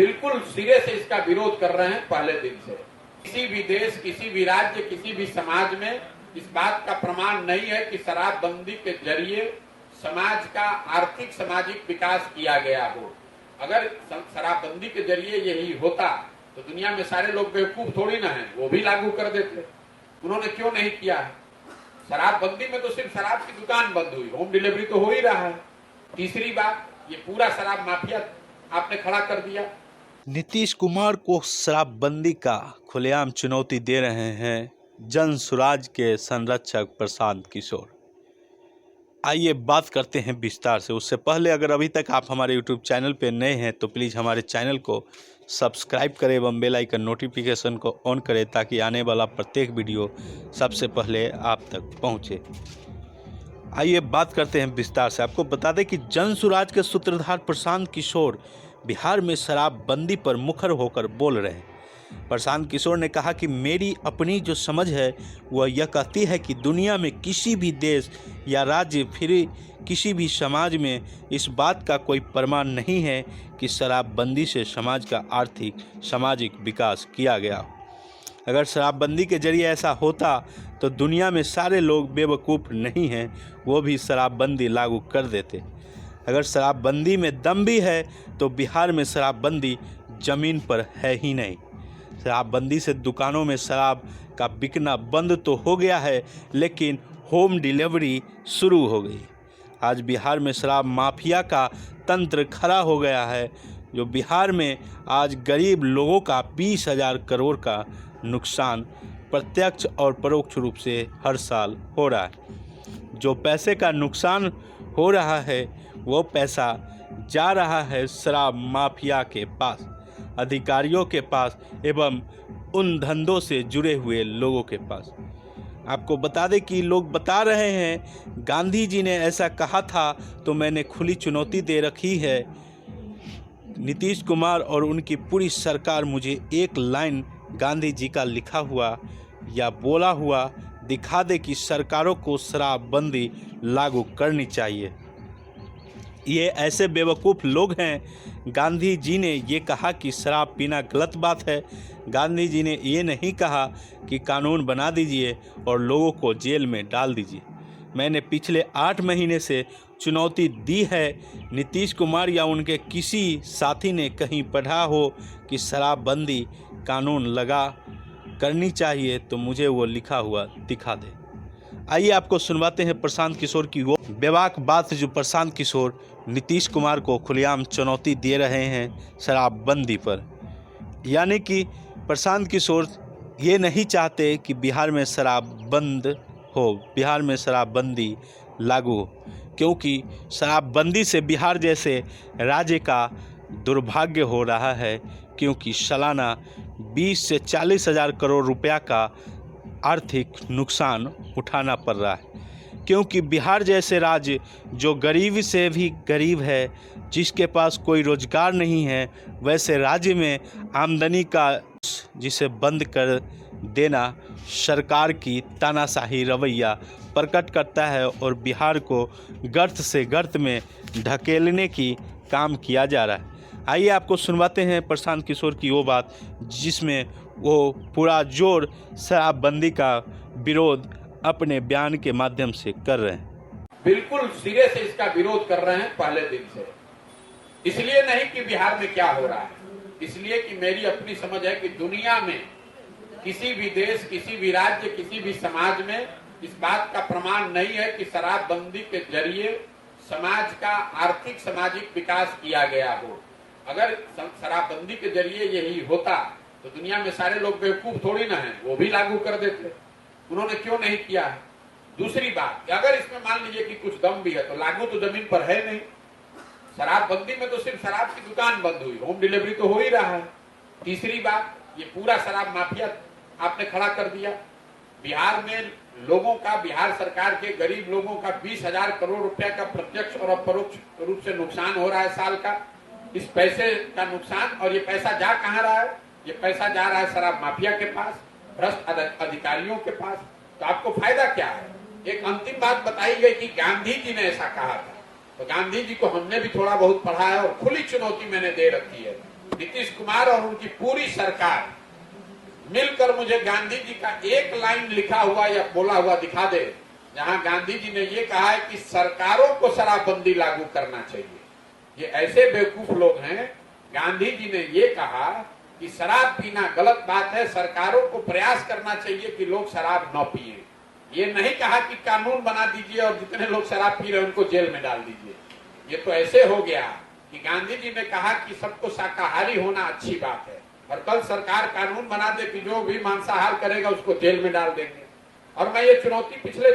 बिल्कुल सिरे से इसका विरोध कर रहे हैं पहले दिन से। किसी भी देश, किसी भी राज्य, किसी भी समाज में इस बात का प्रमाण नहीं है कि शराबबंदी के जरिए समाज का आर्थिक सामाजिक विकास किया गया हो। अगर शराबबंदी के जरिए यही होता तो दुनिया में सारे लोग बेवकूफ थोड़ी ना हैं, वो भी लागू कर देते। उन्होंने क्यों नहीं किया है? शराबबंदी में तो सिर्फ शराब की दुकान बंद हुई, होम डिलीवरी तो हो ही रहा है। तीसरी बात, ये पूरा शराब माफिया आपने खड़ा कर दिया। नीतीश कुमार को शराबबंदी का खुलेआम चुनौती दे रहे हैं जन सुराज के संरक्षक प्रशांत किशोर। आइए बात करते हैं विस्तार से। उससे पहले अगर अभी तक आप हमारे YouTube चैनल पर नए हैं तो प्लीज़ हमारे चैनल को सब्सक्राइब करें एवं बेल आइकन नोटिफिकेशन को ऑन करें ताकि आने वाला प्रत्येक वीडियो सबसे पहले आप तक पहुंचे। आइए बात करते हैं विस्तार से। आपको बता दें कि जन सुराज के सूत्रधार प्रशांत किशोर बिहार में शराबबंदी पर मुखर होकर बोल रहे हैं। प्रशांत किशोर ने कहा कि मेरी अपनी जो समझ है वह यह कहती है कि दुनिया में किसी भी देश या राज्य फिर किसी भी समाज में इस बात का कोई प्रमाण नहीं है कि शराबबंदी से समाज का आर्थिक सामाजिक विकास किया गया। अगर शराबबंदी के जरिए ऐसा होता तो दुनिया में सारे लोग बेवकूफ़ नहीं हैं, वो भी शराबबंदी लागू कर देते। अगर शराबबंदी में दम भी है तो बिहार में शराबबंदी ज़मीन पर है ही नहीं। शराबबंदी से दुकानों में शराब का बिकना बंद तो हो गया है, लेकिन होम डिलीवरी शुरू हो गई। आज बिहार में शराब माफिया का तंत्र खड़ा हो गया है, जो बिहार में आज गरीब लोगों का 20,000 करोड़ का नुकसान प्रत्यक्ष और परोक्ष रूप से हर साल हो रहा है। जो पैसे का नुकसान हो रहा है वो पैसा जा रहा है शराब माफिया के पास, अधिकारियों के पास एवं उन धंधों से जुड़े हुए लोगों के पास। आपको बता दें कि लोग बता रहे हैं गांधी जी ने ऐसा कहा था तो मैंने खुली चुनौती दे रखी है। नीतीश कुमार और उनकी पूरी सरकार मुझे एक लाइन गांधी जी का लिखा हुआ या बोला हुआ दिखा दे कि सरकारों को शराबबंदी लागू करनी चाहिए। ये ऐसे बेवकूफ़ लोग हैं। गांधी जी ने ये कहा कि शराब पीना गलत बात है। गांधी जी ने ये नहीं कहा कि कानून बना दीजिए और लोगों को जेल में डाल दीजिए। मैंने पिछले 8 महीने से चुनौती दी है। नीतीश कुमार या उनके किसी साथी ने कहीं पढ़ा हो कि शराबबंदी कानून लगा करनी चाहिए तो मुझे वो लिखा हुआ दिखा दे। आइए आपको सुनवाते हैं प्रशांत किशोर की वो बेबाक बात जो प्रशांत किशोर नीतीश कुमार को खुलेआम चुनौती दे रहे हैं शराबबंदी पर। यानी कि प्रशांत किशोर ये नहीं चाहते कि बिहार में शराब बंद हो, बिहार में शराबबंदी लागू हो, क्योंकि शराबबंदी से बिहार जैसे राज्य का दुर्भाग्य हो रहा है। क्योंकि सालाना 20 से 40 हज़ार करोड़ रुपया का आर्थिक नुकसान उठाना पड़ रहा है। क्योंकि बिहार जैसे राज्य जो गरीब से भी गरीब है, जिसके पास कोई रोजगार नहीं है, वैसे राज्य में आमदनी का जिसे बंद कर देना सरकार की तानाशाही रवैया प्रकट करता है और बिहार को गर्त से गर्त में ढकेलने की काम किया जा रहा है। आइए आपको सुनवाते हैं प्रशांत किशोर की वो बात जिसमें वो पूरा जोर शराबबंदी का विरोध अपने बयान के माध्यम से कर रहे हैं। बिल्कुल सिरे से इसका विरोध कर रहे हैं पहले दिन से। इसलिए नहीं कि बिहार में क्या हो रहा है, इसलिए कि मेरी अपनी समझ है कि दुनिया में किसी भी देश, किसी भी राज्य, किसी भी समाज में इस बात का प्रमाण नहीं है कि शराबबंदी के जरिए समाज का आर्थिक सामाजिक विकास किया गया हो। अगर शराबबंदी के जरिए यही होता तो दुनिया में सारे लोग बेवकूफ थोड़ी ना हैं, वो भी लागू कर देते। उन्होंने क्यों नहीं किया है? दूसरी बात, अगर इसमें मान लीजिए कि कुछ दम भी है तो लागू तो जमीन पर है नहीं। शराबबंदी में तो सिर्फ शराब की दुकान बंद हुई, होम डिलीवरी तो हो ही रहा है। तीसरी बात, ये पूरा शराब माफिया आपने खड़ा कर दिया। बिहार में लोगों का, बिहार सरकार के गरीब लोगों का 20,000 करोड़ रुपया का प्रत्यक्ष और अपरोक्ष रूप से नुकसान हो रहा है साल का। इस पैसे का नुकसान, और ये पैसा जा कहाँ रहा है? ये पैसा जा रहा है शराब माफिया के पास, भ्रष्ट अधिकारियों के पास। तो आपको फायदा क्या है? एक अंतिम बात बताई गई कि गांधी जी ने ऐसा कहा था, तो गांधी जी को हमने भी थोड़ा बहुत पढ़ा है और खुली चुनौती मैंने दे रखी है नीतीश कुमार और उनकी पूरी सरकार मिलकर मुझे गांधी जी का एक लाइन लिखा हुआ या बोला हुआ दिखा दे जहां गांधी जी ने ये कहा है कि सरकारों को शराबबंदी लागू करना चाहिए। ये ऐसे बेवकूफ लोग हैं। गांधी जी ने ये कहा कि शराब पीना गलत बात है, सरकारों को प्रयास करना चाहिए कि लोग शराब न पिए। ये नहीं कहा कि कानून बना दीजिए और जितने लोग शराब पी रहे हैं उनको जेल में डाल दीजिए। ये तो ऐसे हो गया कि गांधी जी ने कहा कि सबको शाकाहारी होना अच्छी बात है और कल सरकार कानून बना दे कि जो भी मांसाहार करेगा उसको जेल में डाल देंगे। और मैं ये चुनौती पिछले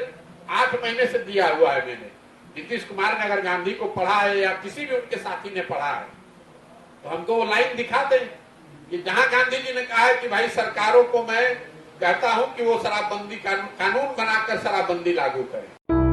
8 महीने से दिया हुआ है मैंने। नीतीश कुमार ने अगर गांधी को पढ़ा है या किसी भी उनके साथी ने पढ़ा है तो हमको वो लाइन दिखा दें कि जहां गांधी जी ने कहा है कि भाई सरकारों को मैं कहता हूं कि वो शराबबंदी कानून बनाकर शराबबंदी लागू करें।